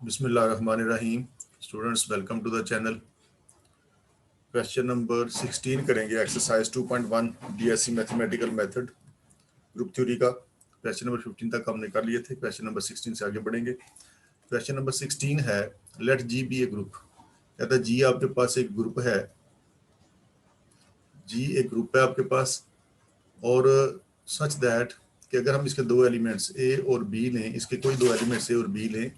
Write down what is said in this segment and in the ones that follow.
बिस्मिल्लाहिर्रहमानिर्रहीम। Students, welcome to the channel. Question number 16 करेंगे, exercise 2.1 BSc mathematical method group theory का। Question number 15 तक हमने कर लिए थे, क्वेश्चन नंबर 16 से आगे बढ़ेंगे। क्वेश्चन नंबर 16 है, लेट जी बी ए ग्रुप। कहता है जी आपके पास एक ग्रुप है, जी एक ग्रुप है आपके पास, और सच दैट कि अगर हम इसके दो एलिमेंट्स ए और बी लें, इसके कोई दो एलिमेंट्स ए और बी लें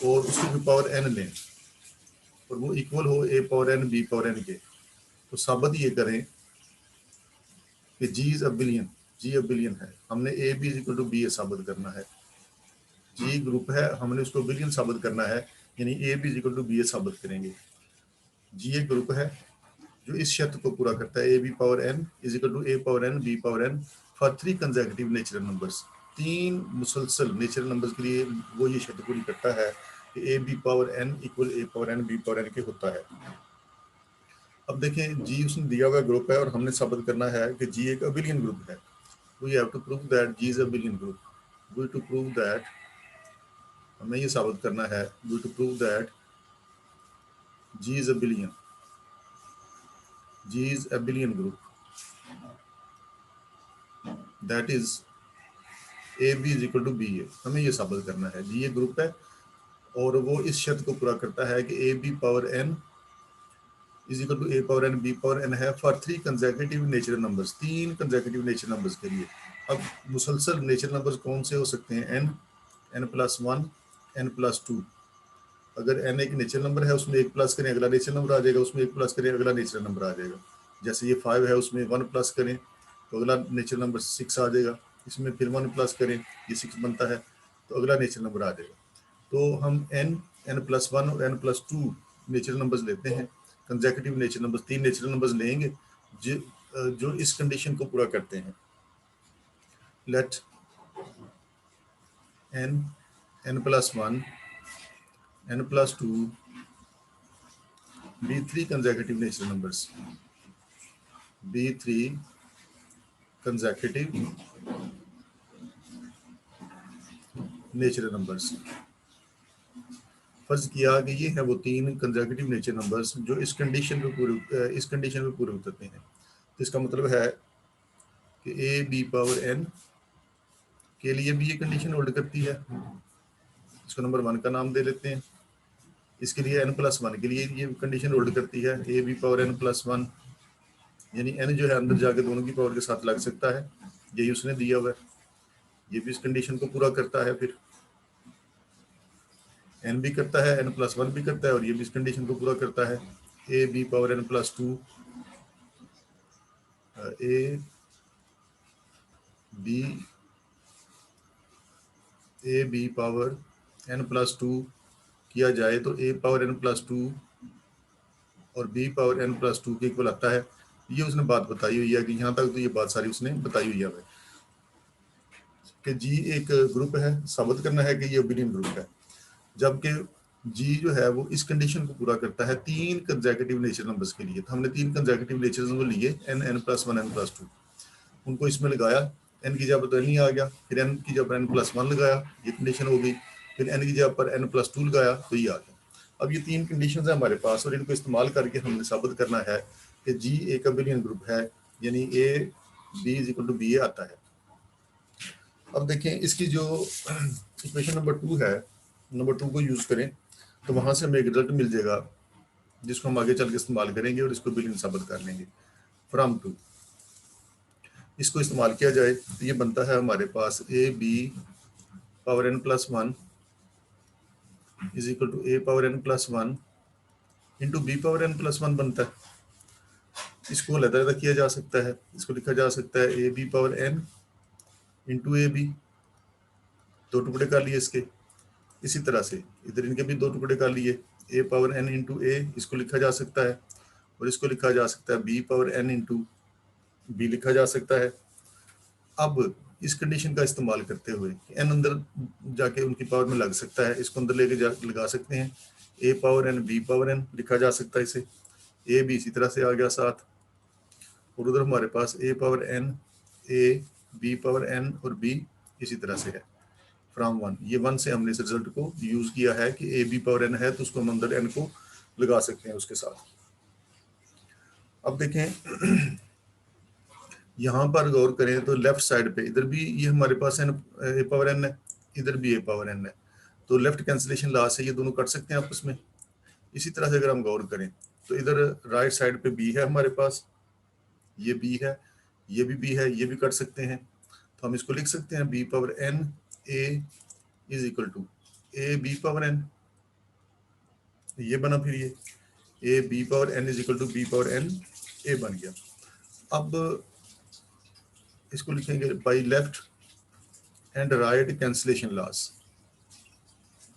और उसकी पावर एन लें और वो इक्वल हो A power N B power N के, तो साबित ये करें कि G is abelian, G abelian है। हमने A B is equal to B A साबित करना है। जी ग्रुप है, हमने उसको बिलियन साबित करना है, यानी A B is equal to B A साबित करेंगे। जी एक ग्रुप है जो इस शर्त को पूरा करता है, A B power N is equal to A power N B power N for 3 consecutive natural numbers. 3 मुसलसल नेचुरल नंबर्स के लिए वो ये शर्त पूरी करता है कि A B power N equal A power N B power N के होता है। अब देखें, जी उसने दिया हुआ ग्रुप है और हमने साबित करना है कि जी एक अबिलियन ग्रुप है। We have to prove that G is abelian group. We to prove that, हमें ये साबित करना है, we to prove that G is abelian, G is abelian group, that is A B is equal to B A. हमें ये साबित करना है जी ये ग्रुप है और वो इस शर्त को पूरा करता है कि A B power N is equal to A power N B power N है for 3 consecutive natural numbers, 3 consecutive natural numbers के लिए। अब मुसलसल नेचुरल नंबर्स कौन से हो सकते हैं? N, N plus one, N plus two. अगर एन एक नेचुरल नंबर है, उसमें एक प्लस करें अगला नेचुरल नंबर आ जाएगा, उसमें एक प्लस करें अगला नेचुरल नंबर आ जाएगा। जैसे ये 5 है, उसमें 1 प्लस करें तो अगला नेचुरल नंबर 6 आ जाएगा, इसमें फिर 1 प्लस करें ये 6 बनता है तो अगला नेचुरल नंबर आ जाएगा। तो हम एन, एन प्लस वन और N plus two natural numbers लेते हैं, consecutive natural numbers, 3 natural numbers लेंगे जो इस कंडीशन को पूरा करते हैं। Let N, N plus one, N plus two be 3 consecutive natural numbers, be 3 consecutive natural numbers। फर्ज किया कि ये है वो 3 कंसेक्यूटिव नेचुरल नंबर्स जो इस कंडीशन पे पूरे उतरते हैं। तो इसका मतलब है कि ए बी पावर एन के लिए भी ये कंडीशन होल्ड करती है। इसको नंबर 1 का नाम दे लेते हैं। इसके लिए एन प्लस वन के लिए ये कंडीशन होल्ड करती है, A B power N plus one, यानी एन जो है अंदर जाके दोनों की पावर के साथ लग सकता है, यही उसने दिया हुआ है। ये भी इस कंडीशन को पूरा करता है, फिर एन भी करता है, एन प्लस वन भी करता है और ये भी इस कंडीशन को पूरा करता है। A B power N plus two, A B power N plus two किया जाए तो A power N plus two और B power N plus two के इक्वल आता है। ये उसने बात बताई हुई है कि यहाँ तक तो ये बात सारी उसने बताई हुई है कि जी एक ग्रुप है, साबित करना है कि ये बिलियन ग्रुप है, जबकि जी जो है वो इस कंडीशन को पूरा करता है 3 कंसेक्यूटिव नेचुरल नंबर्स के लिए। तो हमने 3 कंसेक्यूटिव नेचुरल नंबर लिए, N, N plus one, N plus two, उनको इसमें लगाया। एन की जगह पर तो एन ही आ गया, फिर एन की जगह पर एन प्लस वन लगाया, ये कंडीशन हो गई, फिर एन की जगह पर एन प्लस टू लगाया तो ये आ गया। अब ये 3 कंडीशन है हमारे पास और इनको इस्तेमाल करके हमने साबित करना है कि जी एक बिलियन ग्रुप है, यानी A B is equal to B A आता है। अब देखें, इसकी जो इक्वेशन नंबर 2 है, नंबर 2 को यूज करें तो वहां से हमें एक रिजल्ट मिल जाएगा जिसको हम आगे चल के इस्तेमाल करेंगे और इसको बिलियन साबित कर लेंगे। फ्रॉम टू इसको इस्तेमाल किया जाए तो ये बनता है हमारे पास A B power N plus one is equal to A power N plus one into B power N plus one बनता है। इसको अलग किया जा सकता है, इसको लिखा जा सकता है A B power N into A B, 2 टुकड़े कर लिए इसके। इसी तरह से इधर इनके भी 2 टुकड़े कर लिए, ए पावर एन इंटू ए इसको लिखा जा सकता है और इसको लिखा जा सकता है B power N into B लिखा जा सकता है। अब इस कंडीशन का इस्तेमाल करते हुए एन अंदर जाके उनकी पावर में लग सकता है, इसको अंदर लेके लगा सकते हैं, A power N B power N लिखा जा सकता है इसे। ए भी इसी तरह से आ गया साथ और उधर हमारे पास A power N, A B power N और बी इसी तरह से है। फ्रॉम 1, ये 1 से हमने इस रिजल्ट को यूज किया है कि ए बी पावर एन है तो उसको हम अंदर एन को लगा सकते हैं उसके साथ। अब देखें यहाँ पर गौर करें तो लेफ्ट साइड पे इधर भी ये हमारे पास एन ए पावर एन है, इधर भी ए पावर एन है, तो लेफ्ट कैंसिलेशन लॉ से ये दोनों कट सकते हैं आपस में। इसी तरह से अगर हम गौर करें तो इधर राइट साइड पे बी है हमारे पास, ये बी है, ये भी बी है, ये भी कट सकते हैं। तो हम इसको लिख सकते हैं B power N A is equal to A B power N, ये बना फिर ये A B power N is equal to B power N A बन गया। अब इसको लिखेंगे by left and right cancellation laws,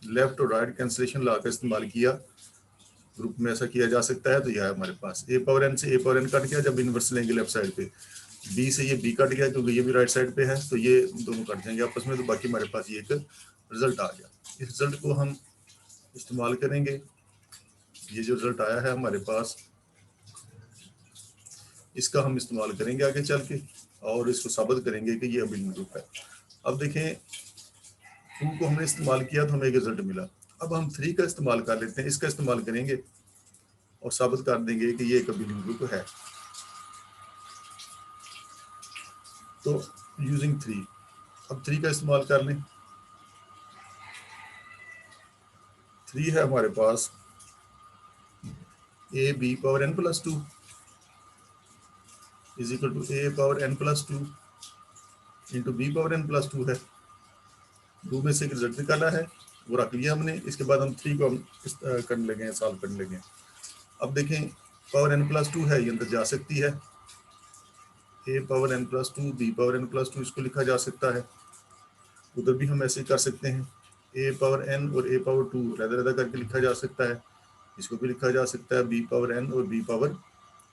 left और राइट कैंसिलेशन लॉ का इस्तेमाल किया, ग्रुप में ऐसा किया जा सकता है। तो यह है हमारे पास ए पावर एन से ए पावर एन कट गया, जब इनवर्स लेंगे लेफ्ट साइड पे, बी से ये बी कट गया क्योंकि ये भी राइट साइड पे है, तो ये दोनों कट जाएंगे आपस में, तो बाकी हमारे पास ये एक रिजल्ट आ गया। इस रिजल्ट को हम इस्तेमाल करेंगे, ये जो रिजल्ट आया है हमारे पास इसका हम इस्तेमाल करेंगे आगे चल के और इसको साबित करेंगे कि ये अबिलियन ग्रुप है। अब देखें 2 को हमने इस्तेमाल किया तो हमें एक रिजल्ट मिला। अब हम 3 का इस्तेमाल कर लेते हैं, इसका इस्तेमाल करेंगे और साबित कर देंगे कि ये एक अबिलियन ग्रुप है। तो यूजिंग 3, अब 3 का इस्तेमाल कर लें। 3 है हमारे पास A B power N plus 2 is equal to A power N plus 2 into B power N plus 2 है। 2 में से एक रिजल्ट निकाला है, वो रख लिया हमने। इसके बाद हम 3 को हम करने लगे हैं, सॉल्व करने लगे हैं। अब देखें पावर एन प्लस 2 है, ये अंदर जा सकती है, A power N plus 2 B power N plus 2 इसको लिखा जा सकता है। उधर भी हम ऐसे ही कर सकते हैं, ए पावर एन और ए पावर 2 रदा रदा करके लिखा जा सकता है, इसको भी लिखा जा सकता है, बी पावर एन और बी पावर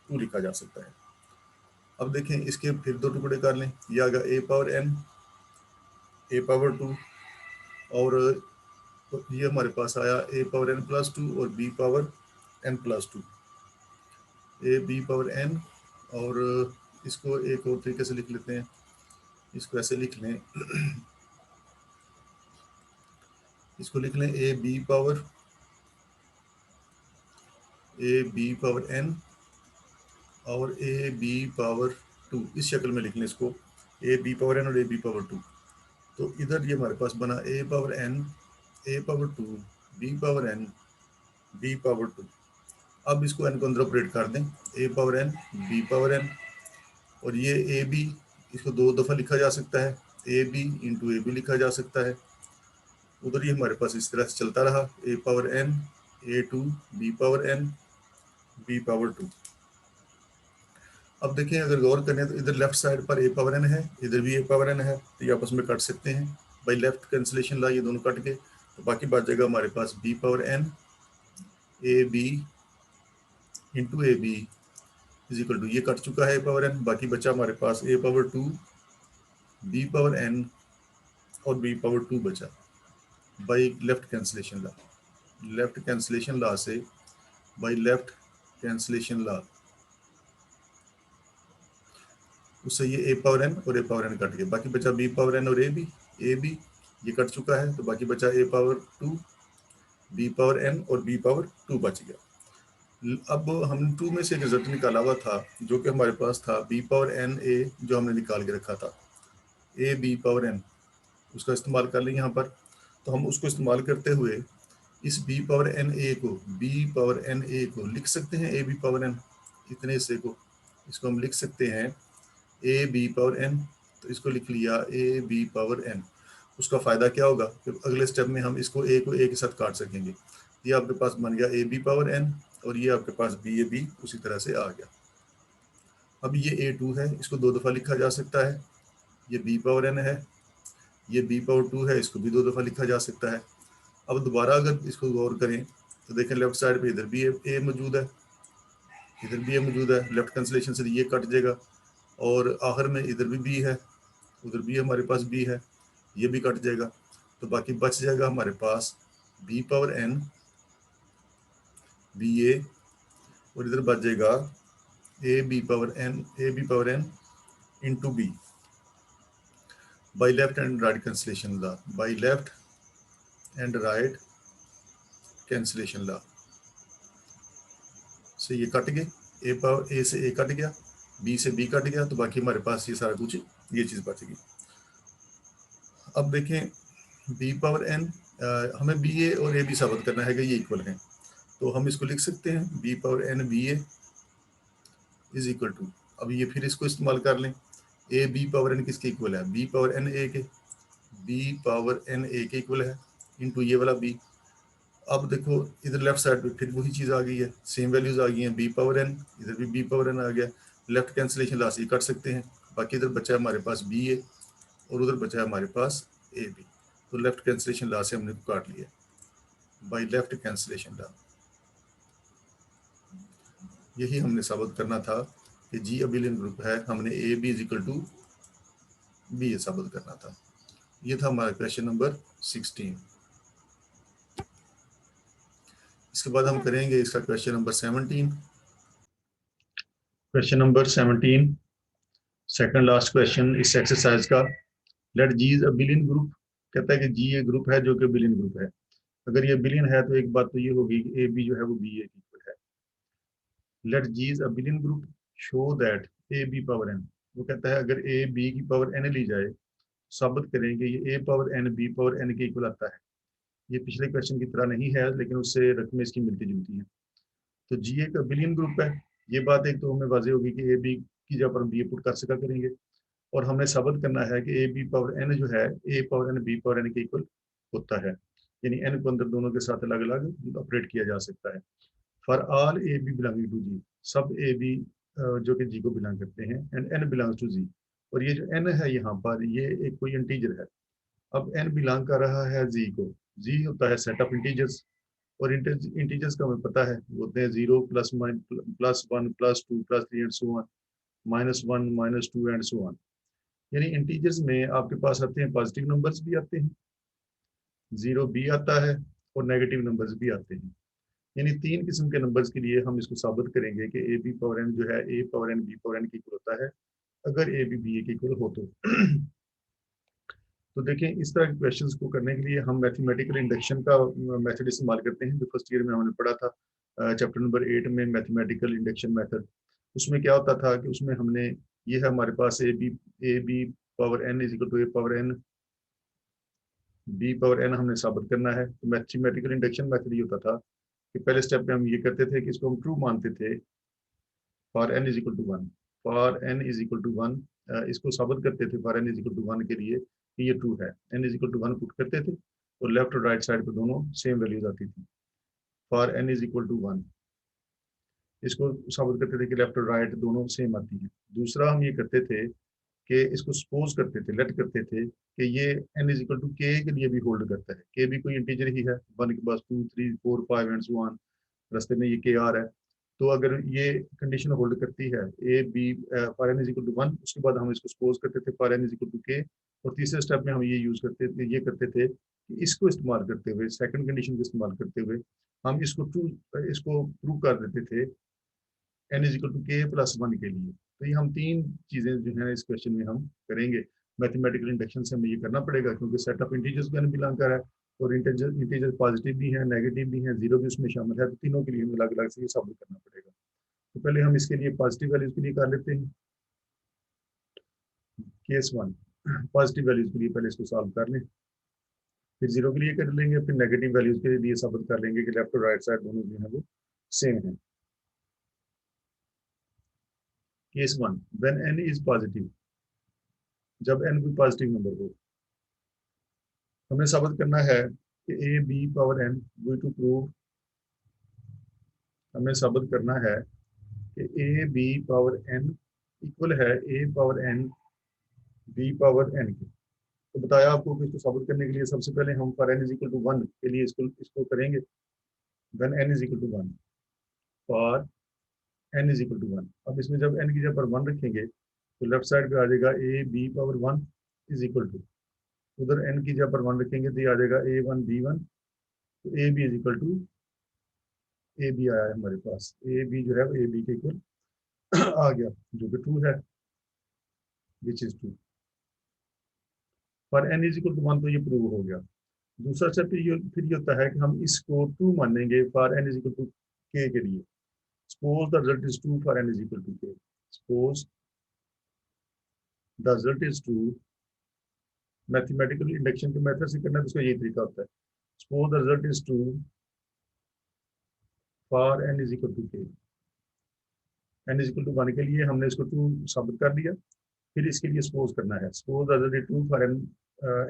2 लिखा जा सकता है। अब देखें इसके फिर 2 टुकड़े कर लें, ये आ गया ए पावर एन ए पावर 2 और ये हमारे पास आया ए पावर एन प्लस 2 और B power N plus 2, A B power N. और इसको एक और तरीके से लिख लेते हैं, इसको ऐसे लिख लें इसको लिख लें ए बी पावर एन और ए बी पावर 2, इस शक्ल में लिख लें इसको, ए बी पावर एन और ए बी पावर 2। तो इधर ये हमारे पास बना A power N A power 2 B power N B power 2। अब इसको एन को अंदर ऑपरेट कर दें, A power N B power N, और ये ए बी इसको 2 दफ़ा लिखा जा सकता है, A B into A B लिखा जा सकता है। उधर ये हमारे पास इस तरह से चलता रहा, A power N A 2 B power N B power 2। अब देखें अगर गौर करें तो इधर लेफ्ट साइड पर ए पावर एन है, इधर भी ए पावर एन है, तो ये आपस में कट सकते हैं बाई लेफ्ट कैंसिलेशन ला, ये दोनों कट गए, तो बाकी बच जाएगा हमारे पास B power N A B into A B is equal to, ये कट चुका है ए पावर एन, बाकी बचा हमारे पास A power 2 B power N और बी पावर 2 बचा by left cancellation law. Left cancellation law से बाई लेफ्ट कैंसिलेशन ला उससे ये ए पावर एन और ए पावर एन कट गए, बाकी बचा बी पावर एन और ए बी ये कट चुका है, तो बाकी बचा ए पावर 2 बी पावर एन और बी पावर 2 बच गया। अब हमने 2 में से एक रिजल्ट निकाला हुआ था जो कि हमारे पास था बी पावर एन ए, जो हमने निकाल के रखा था ए बी पावर एन, उसका इस्तेमाल कर लें यहाँ पर। तो हम उसको इस्तेमाल करते हुए इस बी पावर एन ए को बी पावर एन ए को लिख सकते हैं ए बी पावर एन, इतने हिस्से को इसको हम लिख सकते हैं ए बी पावर एन, तो इसको लिख लिया ए बी पावर एन। उसका फ़ायदा क्या होगा कि अगले स्टेप में हम इसको ए को ए के साथ काट सकेंगे। ये आपके पास बन गया ए बी पावर एन और ये आपके पास बी ए बी उसी तरह से आ गया। अब ये ए 2 है, इसको 2 दफ़ा लिखा जा सकता है, ये बी पावर एन है, ये बी पावर 2 है, इसको भी 2 दफ़ा लिखा जा सकता है। अब दोबारा अगर इसको गौर करें तो देखें लेफ्ट साइड पे इधर भी ए मौजूद है, इधर भी ए मौजूद है, लेफ्ट कैंसिलेशन से ये कट जाएगा, और आखिर में इधर भी बी है, उधर भी हमारे पास बी है, ये भी कट जाएगा, तो बाकी बच जाएगा हमारे पास B power N B A, और इधर बच जाएगा A B power N into B. By left and right cancellation law, by left and right cancellation law से ये कट गए, ए पावर ए से ए कट गया, बी से बी कट गया, तो बाकी हमारे पास ये सारा कुछ ये चीज़ बच गई। अब देखें बी पावर एन, हमें बी ए और ए बी साबित करना है कि ये इक्वल हैं, तो हम इसको लिख सकते हैं B power N B A is equal to, अब ये फिर इसको इस्तेमाल कर लें, ए बी पावर एन किसके इक्वल है, बी पावर एन ए के, बी पावर एन ए के इक्वल है इनटू ये वाला बी। अब देखो इधर लेफ्ट साइड पे फिर वही चीज़ आ गई है, सेम वैल्यूज आ गई हैं, बी पावर एन, इधर भी बी पावर एन आ गया, लेफ्ट कैंसिलेशन लास्ट ये कट सकते हैं, बाकी इधर बचा है हमारे पास बी ए और उधर बचा है हमारे पास ए बी, तो लेफ्ट कैंसिलेशन ला से हमने काट लिया बाई लेफ्ट कैंसिलेशन ला। यही हमने साबित करना था कि जी अबिलियन ग्रुप है, हमने A B is equal to B A साबित करना था। ये था हमारा क्वेश्चन नंबर 16। इसके बाद हम करेंगे इसका question number 17। Question number 17 second last question इस एक्सरसाइज का, let G is abelian group, कहता है कि जी ये ग्रुप है जो कि बिलियन ग्रुप है। अगर ये बिलियन है तो एक बात तो ये होगी कि ए बी जो है वो बी ए की इक्वल है। Let G is abelian group show that A B power N, वो कहता है अगर ए बी की पावर एन ली जाए, साबित करेंगे ये A power N B power N के इक्वल आता है। ये पिछले क्वेश्चन की तरह नहीं है लेकिन उससे रकमें इसकी मिलती जुलती हैं। तो जी एक बिलियन ग्रुप है, ये बात एक तो हमें वाजे होगी कि ए बी की जगह पर बी ए पुट कर सका करेंगे, और हमने साबित करना है कि ए बी पावर एन जो है A power N B power N के इक्वल होता है, यानी एन को अंदर दोनों के साथ अलग अलग ऑपरेट किया जा सकता है। For all A B belonging to G, सब ए बी जो कि जी को बिलोंग करते हैं, एंड एन बिलोंग्स टू जी, और ये जो एन है यहाँ पर ये एक कोई इंटीजर है। अब एन बिलोंग कर रहा है जी को, जी होता है सेट ऑफ इंटीजर्स, और इंटीजर्स का हमें पता है वो होते हैं 0 plus plus 1 plus 2 plus 3 and so on, -1 -2 and so on. यानी इंटीजर्स में आपके पास आते हैं पॉजिटिव नंबर्स भी आते हैं, 0 भी आता है, और नेगेटिव नंबर्स भी आते हैं। यानी तीन किस्म के नंबर्स के लिए हम इसको साबित करेंगे कि ए बी पावर एन जो है A power N B power N की इक्वल होता है, अगर ए बी बी ए की इक्वल हो तो। तो देखें इस तरह के क्वेश्चंस को करने के लिए हम मैथमेटिकल इंडक्शन का मेथड इस्तेमाल करते हैं, जो फर्स्ट ईयर में हमने पढ़ा था चैप्टर नंबर 8 में मैथमेटिकल इंडक्शन मेथड। उसमें क्या होता था कि उसमें हमने ये है हमारे पास A B power N is equal to A power N B power N हमने साबित करना है। तो मैथमेटिकल इंडक्शन मेथड ये होता था कि पहले स्टेप में हम ये करते थे कि इसको हम ट्रू मानते थे, for N is equal to one, for N is equal to one, इसको साबित करते थे for N is equal to one के लिए कि ये ट्रू है, N is equal to one put करते थे, और लेफ्ट और राइट साइड पे दोनों सेम वैल्यूज आती थी। For N is equal to one इसको साबित करते थे कि लेफ्ट और राइट दोनों सेम आती हैं। दूसरा हम ये करते थे कि इसको सपोज करते थे, लेट करते थे कि ये N is equal to K लिए भी होल्ड करता है, के भी कोई इंटीजर ही है, वन के पास 2 3 4 5 एंड सो ऑन, रास्ते में ये के आ रहा है। तो अगर ये कंडीशन होल्ड करती है A B for N is equal to one, उसके बाद हम इसको सपोज करते थे for N is equal to K, और तीसरे स्टेप में हम ये यूज करते थे, ये करते थे कि इसको इस्तेमाल करते हुए सेकंड कंडीशन को इस्तेमाल करते हुए हम इसको प्रूव कर देते थे N is equal to K plus one के लिए। तो ये हम तीन चीजें जो है इस क्वेश्चन में हम करेंगे। मैथमेटिकल इंडक्शन से हमें ये करना पड़ेगा क्योंकि सेट ऑफ इंटीजर्स को एन बिलोंग कर है, और इंटीजर पॉजिटिव भी है नेगेटिव भी है जीरो भी उसमें शामिल है, तो तीनों के लिए हमें अलग अलग से ये साबित करना पड़ेगा। तो पहले हम इसके लिए पॉजिटिव वैल्यूज के लिए कर लेते हैं केस वन, पॉजिटिव वैल्यूज के लिए पहले इसको सॉल्व कर लें, फिर जीरो के लिए कर लेंगे, फिर नेगेटिव वैल्यूज के लिए साबित कर लेंगे कि लेफ्ट और राइट साइड दोनों जो है वो सेम है। Case one, when N is positive, जब एन कोई पॉजिटिव नंबर हो, हमें साबित करना है कि A B power N, we to prove, हमें साबित करना है कि A B power N equal है A power N B power N के। तो बताया आपको कि इसको साबित करने के लिए सबसे पहले हम for N is equal to one के लिए इसको करेंगे, when N is equal to one, for N is equal to one. अब इसमें जब एन की जगह पर वन रखेंगे तो लेफ्ट साइड पे आ जाएगा A B power one is equal to, उधर एन की जगह पर वन रखेंगे तो ये आ जाएगा ए वन बी वन, तो A B is equal to A B आया है हमारे पास, ए बी जो है वो ए बी के इक्वल आ गया, जो कि ट्रू है, which is true. For N is equal to 1 तो ये प्रूव हो गया। दूसरा स्टेप ये फिर ये होता है कि हम इसको 2 मानेंगे for N is equal to K के लिए। Suppose the result is 2 for N is equal to K. Suppose the result is 2, mathematical induction के मेथड से करना है तो उसका यही तरीका होता है। Suppose the result is 2 for N is equal to K. N is equal to 1 के लिए हमने इसको 2 साबित कर दिया। फिर इसके लिए सपोज करना है, suppose the result is 2 for N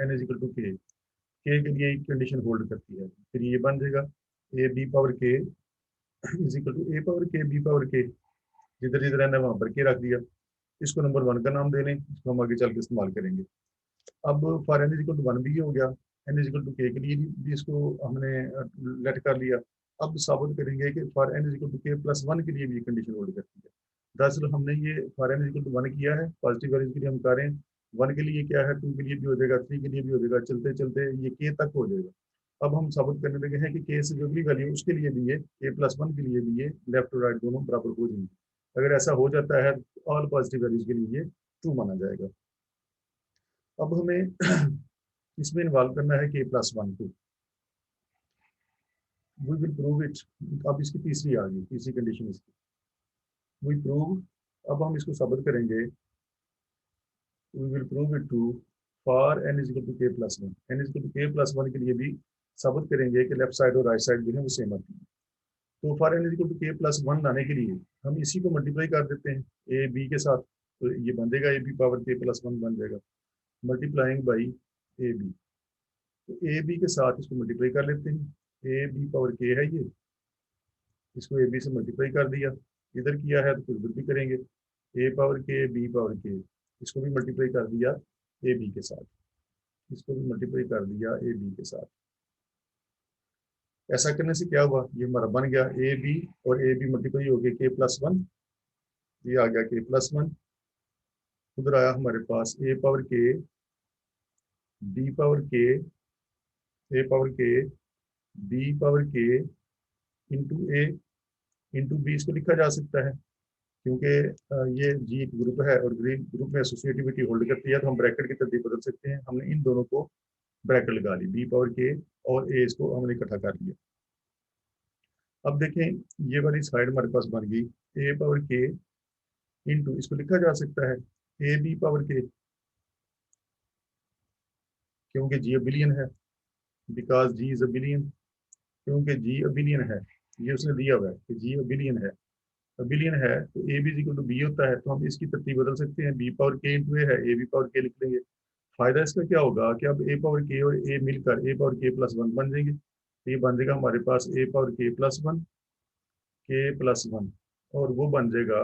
N is equal to K लिए कंडीशन होल्ड करती है। फिर ये बन जाएगा A B power K is equal to A power K B power K, जिधर जिधर है वहां पर के रख दिया। इसको नंबर 1 का नाम दे लें, इसको हम आगे चल के इस्तेमाल करेंगे। अब for N is equal to 1 भी हो गया, N is equal to K लिए भी इसको हमने लेट कर लिया। अब साबित करेंगे कि for N is equal to K plus 1 के लिए भी कंडीशन होल्ड करती है। दरअसल हमने ये for N is equal to 1 किया है, पॉजिटिव वैल्यूज के लिए हम करें 1 के लिए क्या है, 2 के लिए भी हो जाएगा, 3 के लिए भी हो जाएगा, चलते चलते ये के तक हो जाएगा। अब हम साबित करने लगे हैं कि के से जो अगली वैल्यू उसके लिए भी ये के प्लस 1 के लिए भी ये लेफ्ट और राइट दोनों बराबर हो जाएंगे। अगर ऐसा हो जाता है ऑल पॉजिटिव वैल्यूज के लिए ये ट्रू माना जाएगा। अब हमें इसमें इन्वॉल्व करना है के प्लस 1 को, वी विल प्रूव इट। अब इसकी तीसरी आ गई, तीसरी कंडीशन इसकी वी प्रूव। अब हम इसको साबित करेंगे, we will prove it too for N is equal to K plus 1। N is equal to K plus 1 के लिए भी साबित करेंगे कि लेफ्ट साइड और राइट साइड जो है वो सेम आती है। तो for N is equal to K plus 1 लाने के लिए हम इसी को मल्टीप्लाई कर देते हैं ए बी के साथ, तो ये बन जाएगा ए बी पावर के प्लस 1 बन जाएगा मल्टीप्लाइंग बाई ए बी। तो ए बी के साथ इसको मल्टीप्लाई कर लेते हैं, ए बी पावर के है ये, इसको ए बी से मल्टीप्लाई कर दिया, इधर किया है तो फिर उधर भी करेंगे, ए पावर के बी पावर के, इसको भी मल्टीप्लाई कर दिया ए बी के साथ, इसको भी मल्टीप्लाई कर दिया ए बी के साथ। ऐसा करने से क्या हुआ, ये हमारा बन गया ए बी और ए बी मल्टीप्लाई हो गया के प्लस 1, ये आ गया के प्लस 1। उधर आया हमारे पास A power K B power के, ए power K B power K into ए इंटू बी, इसको लिखा जा सकता है क्योंकि ये जी एक ग्रुप है और ग्रुप में एसोसिएटिविटी होल्ड करती है, तो हम ब्रैकेट की तरतीब बदल सकते हैं। हमने इन दोनों को ब्रैकेट लगा ली, बी पावर के और ए, इसको हमने इकट्ठा कर लिया। अब देखें ये वाली साइड हमारे पास बन गई ए पावर के इंटू, इसको लिखा जा सकता है ए बी पावर के, क्योंकि जी अबिलियन है, बिकॉज जी इज अबिलियन, क्योंकि जी अबिलियन है, ये उसने दिया हुआ है कि जी अबिलियन है। अबिलियन है तो A B equal to B होता है, तो हम इसकी तरतीब बदल सकते हैं, B power K into A है, ए बी पावर के लिख लेंगे। फायदा इसका क्या होगा कि अब ए पावर के और ए मिलकर ए पावर के प्लस 1 बन जाएंगे, तो ये बन जाएगा हमारे पास ए पावर के प्लस 1 के प्लस 1, और वो बन जाएगा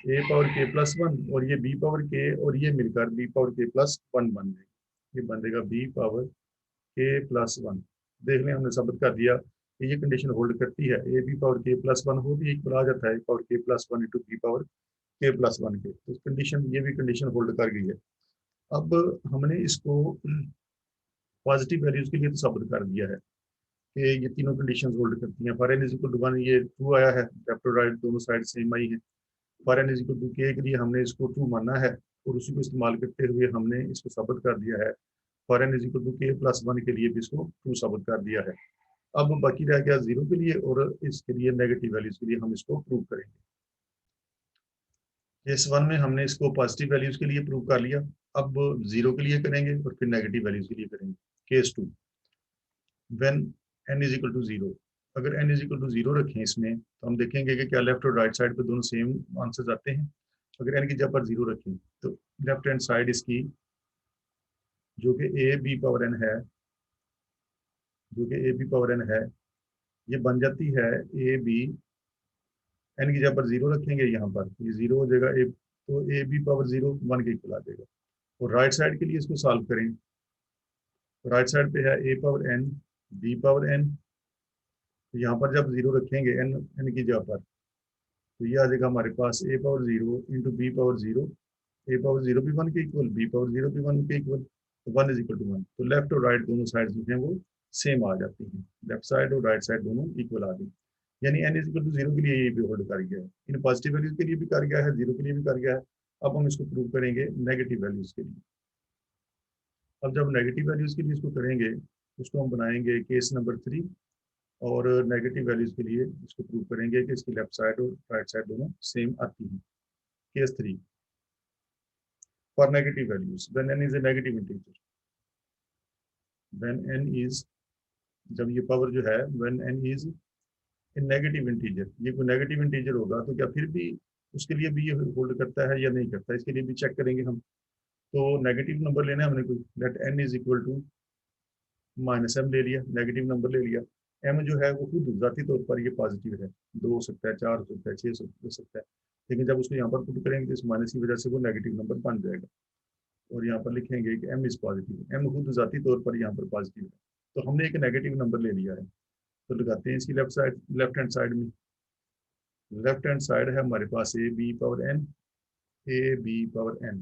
ए पावर के प्लस 1 और ये बी पावर के और ये मिलकर बी पावर के प्लस 1 बन जाएगा, ये बन जाएगा बी पावर के प्लस 1। देख लें हमने साबित कर दिया कि ये कंडीशन होल्ड करती है, ए बी पावर के प्लस 1 हो भी इक्वल आ जाता है पावर के प्लस 1 इंटू बी पावर के प्लस 1 के, तो कंडीशन ये भी कंडीशन होल्ड कर गई है। अब हमने इसको पॉजिटिव वैल्यूज के लिए तो साबित कर दिया है कि ये तीनों कंडीशंस होल्ड करती हैं। For N is equal to 1 ये ट्रू आया है, लेफ्ट और राइट दोनों साइड सेम आई है। For N is equal to K लिए हमने इसको ट्रू माना है और उसी को इस्तेमाल करते हुए हमने इसको साबित कर दिया है। For N is equal to K plus 1 के लिए भी इसको ट्रू साबित कर दिया है। अब बाकी रह गया 0 के लिए और इसके लिए नेगेटिव वैल्यूज के लिए हम इसको प्रूव करेंगे। केस 1 में हमने इसको पॉजिटिव वैल्यूज के लिए प्रूव कर लिया, अब 0 के लिए करेंगे और फिर नेगेटिव वैल्यूज के लिए करेंगे। Case 2, when n is equal to 0, अगर n इज इक्वल टू 0 रखें इसमें तो हम देखेंगे कि क्या लेफ्ट और राइट साइड पे दोनों सेम आंसर्स आते हैं। अगर n की जगह पर 0 रखें तो लेफ्ट हैंड साइड इसकी जो कि ए बी पावर n है, जो कि ए बी पावर n है, ये बन जाती है ए बी, n की जगह पर 0 रखेंगे यहाँ पर, ये 0 हो जाएगा ए, तो ए बी पावर 0 1 के इक्वल आ जाएगा। और राइट साइड के लिए इसको सॉल्व करें, राइट साइड पे है A power n B power n, यहाँ पर जब 0 रखेंगे n की जगह पर तो ये आ जाएगा हमारे पास A power 0 into B power 0, A power 0 भी 1 के इक्वल, बी पावर 0 भी 1 के इक्वल, तो 1 इज इक्वल टू 1। तो लेफ्ट और राइट दोनों साइड जो हैं वो सेम आ जाती हैं, लेफ्ट साइड और राइट साइड दोनों इक्वल आ गई, यानी n इज इक्वल टू 0 के लिए ये भी होल्ड कर गया है, इन पॉजिटिव वैल्यूज के लिए भी कर गया है, 0 के लिए भी कर गया है। अब हम इसको प्रूव करेंगे नेगेटिव वैल्यूज के लिए। अब जब नेगेटिव वैल्यूज़ के लिए इसको करेंगे, उसको हम बनाएंगे केस नंबर 3, और नेगेटिव वैल्यूज़ के लिए इसको प्रूव करेंगे कि इसकी लेफ्ट साइड और राइट साइड दोनों सेम आती हैं। Case 3 for negative values when n is a negative integer, when n is, जब ये पावर जो है when n is a negative integer, ये कोई नेगेटिव इंटीजर होगा तो क्या फिर भी उसके लिए भी ये होल्ड करता है या नहीं करता है, इसके लिए भी चेक करेंगे हम। तो नेगेटिव नंबर लेना है हमने कोई, let n is equal to minus m ले लिया, नेगेटिव नंबर ले लिया। m जो है वो खुद जाती तौर पर ये पॉजिटिव है, 2 हो सकता है, 4 हो सकता है, 6 हो सकता है, लेकिन जब उसको यहाँ पर पुट करेंगे तो इस माइनस की वजह से वो नेगेटिव नंबर बन जाएगा, और यहाँ पर लिखेंगे कि m इज पॉजिटिव, m खुद जाती तौर पर यहाँ पर पॉजिटिव है। तो हमने एक नेगेटिव नंबर ले लिया है, तो लगाते हैं इसकी left side, left hand side में। लेफ्ट हैंड साइड है हमारे पास A B power N, A B power N.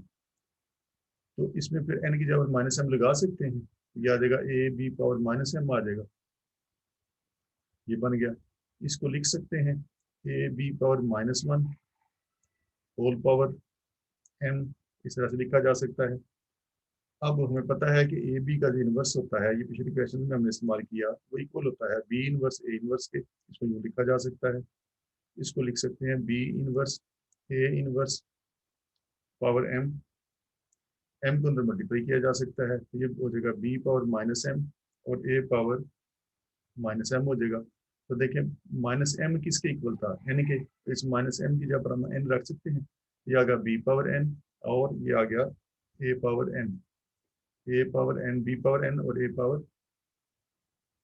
तो इसमें फिर n की जगह माइनस m लगा सकते हैं, ये आ जाएगा A B power minus m आ जाएगा, ये बन गया। इसको लिख सकते हैं A B power -1 whole power m, इस तरह से लिखा जा सकता है। अब हमें पता है कि ए बी का जो इन्वर्स होता है, ये पिछले क्वेश्चन में हमने इस्तेमाल किया, वो इक्वल होता है बी इनवर्स ए इनवर्स के, इसको यूँ लिखा जा सकता है। इसको लिख सकते हैं B inverse A inverse power m, m को अंदर मल्टीप्लाई किया जा सकता है, तो ये हो जाएगा बी पावर -m और a पावर -m हो जाएगा। तो देखिए माइनस m किसके इक्वल था, n के, तो इस माइनस m की जगह पर हम n रख सकते हैं, ये आ गया b पावर n और ये आ गया a power n, a power n b power n और a पावर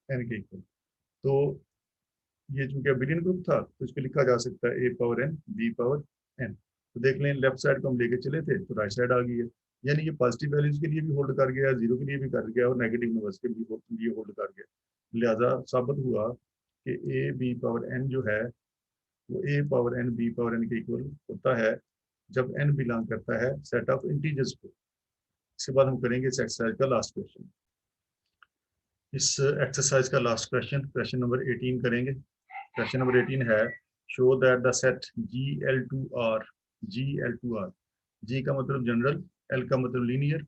n के इक्वल। तो ये चूंकि बिलियन ग्रुप था तो इसको लिखा जा सकता है a power n b power n। तो देख लें लेफ्ट साइड को हम लेके चले थे तो राइट साइड आ गई है, यानी ये पॉजिटिव वैल्यूज के लिए भी होल्ड कर गया, जीरो के लिए भी कर गया और नेगेटिव नंबर्स के लिए होल्ड कर गया। लिहाजा साबित हुआ कि ए बी पावर n जो है वो a power n b power n के इक्वल होता है जब n बिलोंग करता है सेट ऑफ इंटीजर्स को। इसके बाद हम करेंगे इस एक्सरसाइज का लास्ट क्वेश्चन। इस एक्सरसाइज का लास्ट क्वेश्चन, क्वेश्चन नंबर 18 करेंगे। क्वेश्चन नंबर 18 है show that the set GL2R, GL2R, G का मतलब जनरल, L का मतलब लीनियर,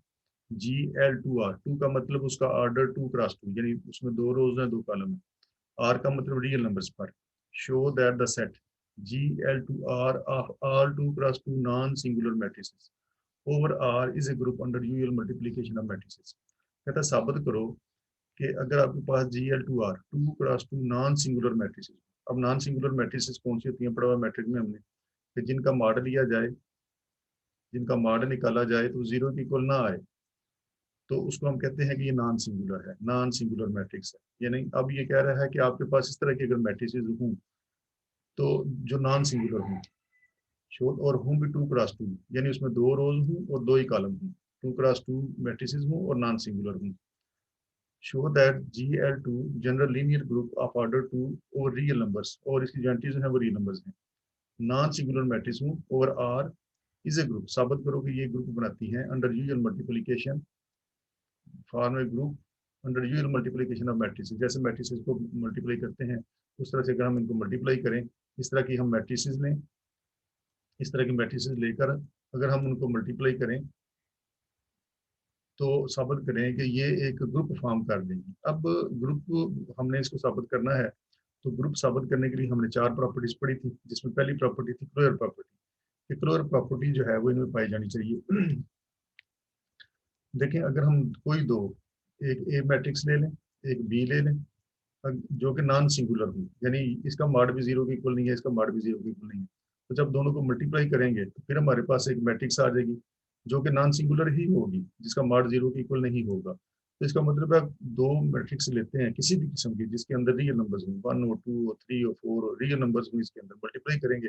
GL2R, 2 का मतलब उसका ऑर्डर 2 क्रॉस 2, यानी उसमें 2 रोज हैं 2 कॉलम है, R का मतलब रियल नंबर्स पर। Show that the set GL2R of all 2 cross 2 non-singular matrices over R is a group under usual multiplication of matrices। कहता है साबित करो कि अगर आपके पास GL2R 2 cross 2 non singular matrices, अब नॉन सिंगुलर मैट्रिसेस कौन सी होती हैं पढ़ा हुआ मैट्रिक में हमने, कि जिनका मॉड लिया जाए, जिनका मॉड निकाला जाए तो जीरो की इक्वल ना आए, तो उसको हम कहते हैं कि ये नॉन सिंगुलर है, नॉन सिंगुलर मैट्रिक्स है। यानी अब ये कह रहा है कि आपके पास इस तरह की अगर मैट्रिसेस हों तो जो नॉन सिंगुलर हों, शोध और हों भी 2 क्रॉस 2, यानी उसमें 2 रोज हों और 2 ही कॉलम हों, 2 क्रॉस 2 मैट्रिसेस हों और नॉन सिंगुलर हों। show that GL2 general linear group of order 2 over real numbers, और इसकी जो एंटीज हैं वो रियल नंबर्स हैं, नॉन सिंगुलर मैट्रिक्स हूँ over R is a group, साबित करो कि ये ग्रुप बनाती हैं under usual multiplication, form a group under usual multiplication of matrices. जैसे मैट्रिसेस को मल्टीप्लाई करते हैं उस तरह से अगर हम इनको मल्टीप्लाई करें, इस तरह की हम मैट्रिसेस लें, इस तरह की मैट्रिसेस लेकर अगर हम उनको मल्टीप्लाई करें तो साबित करें कि ये एक ग्रुप फॉर्म कर देंगे। अब ग्रुप हमने इसको साबित करना है, तो ग्रुप साबित करने के लिए हमने 4 प्रॉपर्टीज पढ़ी थी, जिसमें पहली प्रॉपर्टी थी क्लोजर प्रॉपर्टी। क्लोजर प्रॉपर्टी जो है वो इनमें पाई जानी चाहिए। देखें अगर हम कोई दो, एक ए मैट्रिक्स ले लें, एक बी ले लें, जो कि नॉन सिंगुलर हो, यानी इसका मॉड भी जीरो के इक्वल नहीं है, इसका मॉड भी जीरो के इक्वल नहीं है, तो जब दोनों को मल्टीप्लाई करेंगे तो फिर हमारे पास एक मैट्रिक्स आ जाएगी जो कि नॉन सिंगुलर ही होगी, जिसका मॉड जीरो के इक्वल नहीं होगा। तो इसका मतलब है दो मैट्रिक्स लेते हैं किसी भी किस्म की जिसके अंदर रियल नंबर्स हों, 1 और 2 और 3 और 4 और रियल नंबर्स हों, इसके अंदर मल्टीप्लाई करेंगे,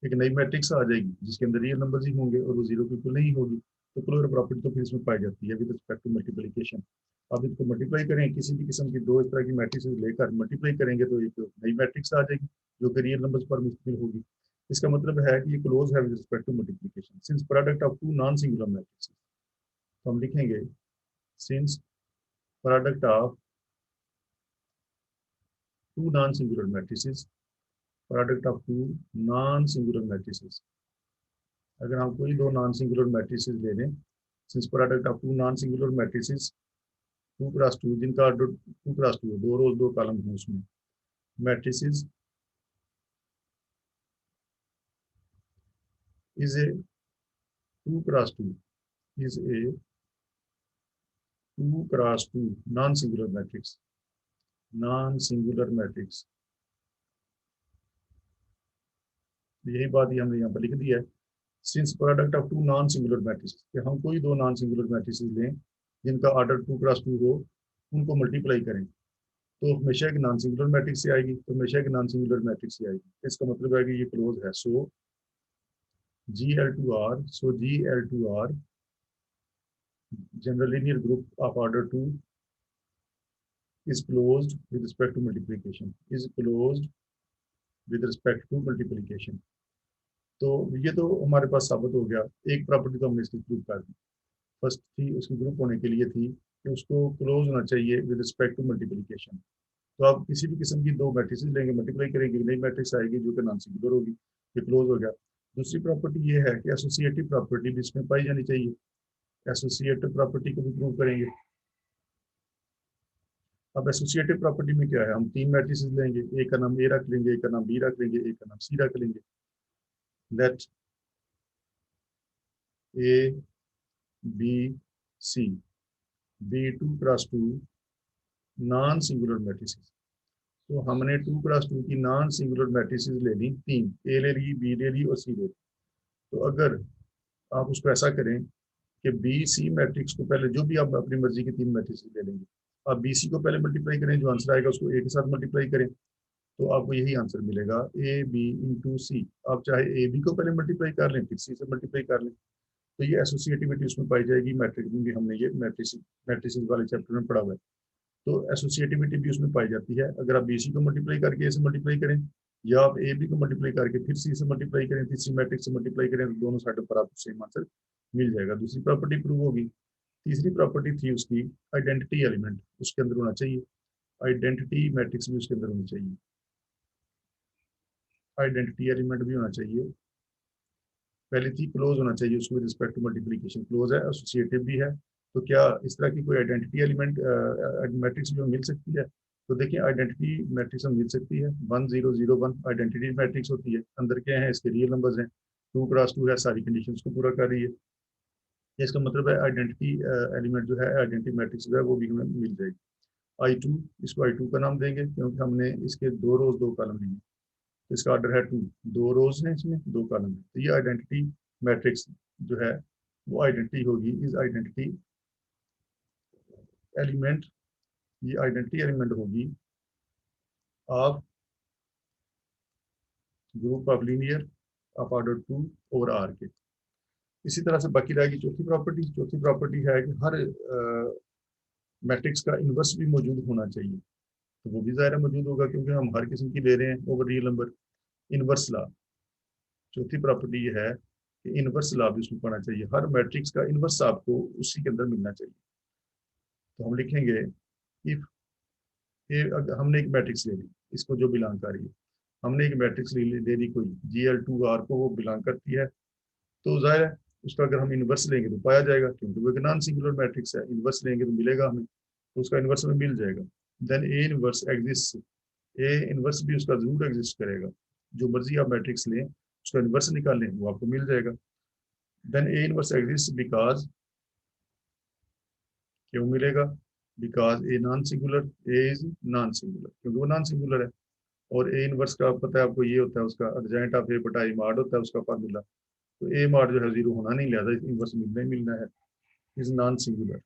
एक नई मैट्रिक्स आ जाएगी जिसके अंदर रियल नंबर्स ही होंगे और वो जीरो के इक्वल नहीं होगी। तो क्लोजर प्रॉपर्टी तो फिर इसमें पाई जाती है विद रिस्पेक्ट टू मल्टीप्लिकेशन। अब इसको मल्टीप्लाई करें, किसी भी किस्म की दो इस तरह की मैट्रिक्स लेकर मल्टीप्लाई करेंगे तो एक नई मैट्रिक्स आ जाएगी जो कि रियल नंबर्स पर मुश्तमिल होगी। इसका मतलब है कि ये क्लोज है with respect to multiplication since product of 2 non singular matrix. तो हम लिखेंगे since product of 2 non singular matrices, product of 2 non singular matrices, अगर हम कोई दो नॉन सिंगुलर मैट्रिसेस ले लें, since product of 2 non singular matrices 2x2 जिनका ऑर्डर 2x2 है, 2 रोज 2 कॉलम हैं उसमें, matrices is a 2x2 is a 2x2 non-singular matrix, non-singular matrix। यही बात ही हमने यहाँ पर लिख दी है। Since product of two non singular matrix, कि हम कोई दो नॉन सिंगुलर मैट्रिक्स लें जिनका ऑर्डर 2x2 हो, उनको मल्टीप्लाई करें तो हमेशा एक नॉन सिंगुलर मैट्रिक्स से आएगी, तो हमेशा एक नॉन सिंगुलर मैट्रिक्स से आएगी। इसका मतलब है कि ये क्लोज है। सो GL2R, so GL2R general linear group of order 2 is closed with respect to multiplication, is closed with respect to multiplication। तो ये तो हमारे पास साबित हो गया। एक प्रॉपर्टी तो हमने इसकी प्रूव कर दी। फर्स्ट थी उसकी ग्रुप होने के लिए थी कि उसको क्लोज होना चाहिए विद रिस्पेक्ट टू मल्टीप्लिकेशन। तो आप किसी भी किस्म की दो मैट्रिक्स लेंगे, मल्टीप्लाई करेंगे, नई मैट्रिक्स आएगी जो कि नॉन सिंगुलर होगी, ये क्लोज हो गया। दूसरी प्रॉपर्टी ये है कि एसोसिएटिव प्रॉपर्टी भी इसमें पाई जानी चाहिए। एसोसिएटिव प्रॉपर्टी को भी प्रूव करेंगे। अब एसोसिएटिव प्रॉपर्टी में क्या है, हम तीन मैट्रिसेस लेंगे, एक का नाम ए रख लेंगे, एक का नाम बी रख लेंगे, एक का नाम सी रख लेंगे। Let A B C be 2x2 non singular matrices. तो हमने 2x2 की नॉन सिंगुलर मैट्रिसेस ले ली, तीन, ए ले ली, बी ले ली और सी ले ली। तो अगर आप उसको ऐसा करें कि बी सी मैट्रिक्स को पहले, जो भी आप अपनी मर्जी की तीन मैट्रिक्स ले लेंगे, आप बी सी को पहले मल्टीप्लाई करें, जो आंसर आएगा उसको ए के साथ मल्टीप्लाई करें, तो आपको यही आंसर मिलेगा, ए बी इंटू सी। आप चाहे ए बी को पहले मल्टीप्लाई कर लें फिर सी से मल्टीप्लाई कर लें, तो ये एसोसिएटिविटी उसमें पाई जाएगी। मैट्रिक्स में भी हमने ये मैट्रिसेस वाले चैप्टर में पढ़ा हुआ है। तो एसोसिएटिविटी भी उसमें पाई जाती है। अगर आप बी सी को मल्टीप्लाई करके ए से मल्टीप्लाई करें, या आप ए बी को मल्टीप्लाई करके फिर सी से मल्टीप्लाई करें, तीसरी मैट्रिक्स से मल्टीप्लाई करें, तो दोनों साइडों पर आपको सेम आंसर मिल जाएगा। दूसरी प्रॉपर्टी प्रूव होगी। तीसरी प्रॉपर्टी थी उसकी आइडेंटिटी एलिमेंट उसके अंदर होना चाहिए, आइडेंटिटी मैट्रिक्स भी उसके अंदर होनी चाहिए, आइडेंटिटी एलिमेंट भी होना चाहिए। पहली थी क्लोज होना चाहिए उसको with respect to multiplication, close है, एसोसिएटिव भी है। तो क्या इस तरह की कोई आइडेंटिटी एलिमेंट मैट्रिक्स भी मिल सकती है? तो देखिए आइडेंटिटी मैट्रिक्स मिल सकती है। 1001 आइडेंटिटी मैट्रिक्स होती है। अंदर क्या है, इसके रियल नंबर्स हैं, 2x2 है, सारी कंडीशंस को पूरा कर रही है। इसका मतलब है आइडेंटिटी एलिमेंट जो है, आइडेंटिटी मैट्रिक्स जो है वो भी हमें मिल जाएगी। I2, इसको I2 का नाम देंगे क्योंकि हमने इसके 2 रोज 2 कॉलम लिए। इसका ऑर्डर है 2, 2 रोज हैं इसमें, 2 कॉलम है। तो ये आइडेंटिटी मैट्रिक्स जो है वो आइडेंटिटी होगी, इज आइडेंटिटी एलिमेंट, ये आइडेंटिटी एलिमेंट होगी of group of linear of order 2 over R के। इसी तरह से बाकी रहेगी चौथी प्रॉपर्टी। चौथी प्रॉपर्टी है कि हर मैट्रिक्स का इन्वर्स भी मौजूद होना चाहिए। तो वो भी ज़ाहिर मौजूद होगा क्योंकि हम हर किस्म की ले रहे हैं over real number. Inverse law, चौथी प्रॉपर्टी ये है कि इन्वर्स लॉ भी उसमें पढ़ना चाहिए। हर मैट्रिक्स का इन्वर्स आपको उसी के अंदर मिलना चाहिए। तो हम लिखेंगे इफ ए, अगर हमने एक मैट्रिक्स ले ली, इसको जो बिलोंग कर रही है, हमने एक मैट्रिक्स ले ली कोई GL2R को, वो बिलोंग करती है, तो जाहिर है उसका अगर हम इन्वर्स लेंगे तो पाया जाएगा, क्योंकि वो एक नॉन सिंगुलर मैट्रिक्स है। इन्वर्स लेंगे तो मिलेगा हमें, तो उसका इन्वर्स में मिल जाएगा। Then A inverse exist, A inverse भी उसका जरूर एग्जिस्ट करेगा। जो मर्जी आप मैट्रिक्स लें उसका इन्वर्स निकालें वो आपको मिल जाएगा। Then A inverse exist because, क्यों मिलेगा? Because A non singular, A is non singular, क्योंकि वो नॉन सिंगुलर है। और ए इन्वर्स का पता है आपको, ये होता है उसका अर्जेंट ऑफ ए बटा ए मॉड होता है उसका फार्मूला। तो ए मॉड जो है जीरो होना नहीं, लिहाजा इन्वर्स मिलना ही मिलना है, is non singular.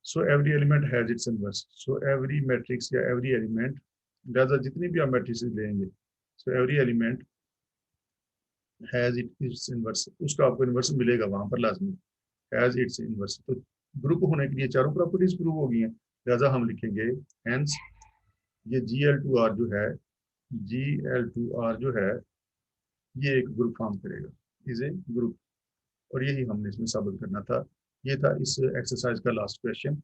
So every element has its inverse, so every matrix या एवरी एलिमेंट, लिहाजा जितनी भी आप मैट्रिक्स लेंगे, so every element has its inverse, उसका आपको इन्वर्स मिलेगा वहां पर लाजमी, हैज इट्स इन्वर्स। तो ग्रुप होने के लिए चारों प्रॉपर्टीज प्रूव हो गई हैं, लिहाजा हम लिखेंगे हेंस ये GL2R जो है, GL2R जो है ये एक ग्रुप फॉर्म करेगा, इज ए ग्रुप। और यही हमने इसमें साबित करना था। ये था इस एक्सरसाइज का लास्ट क्वेश्चन।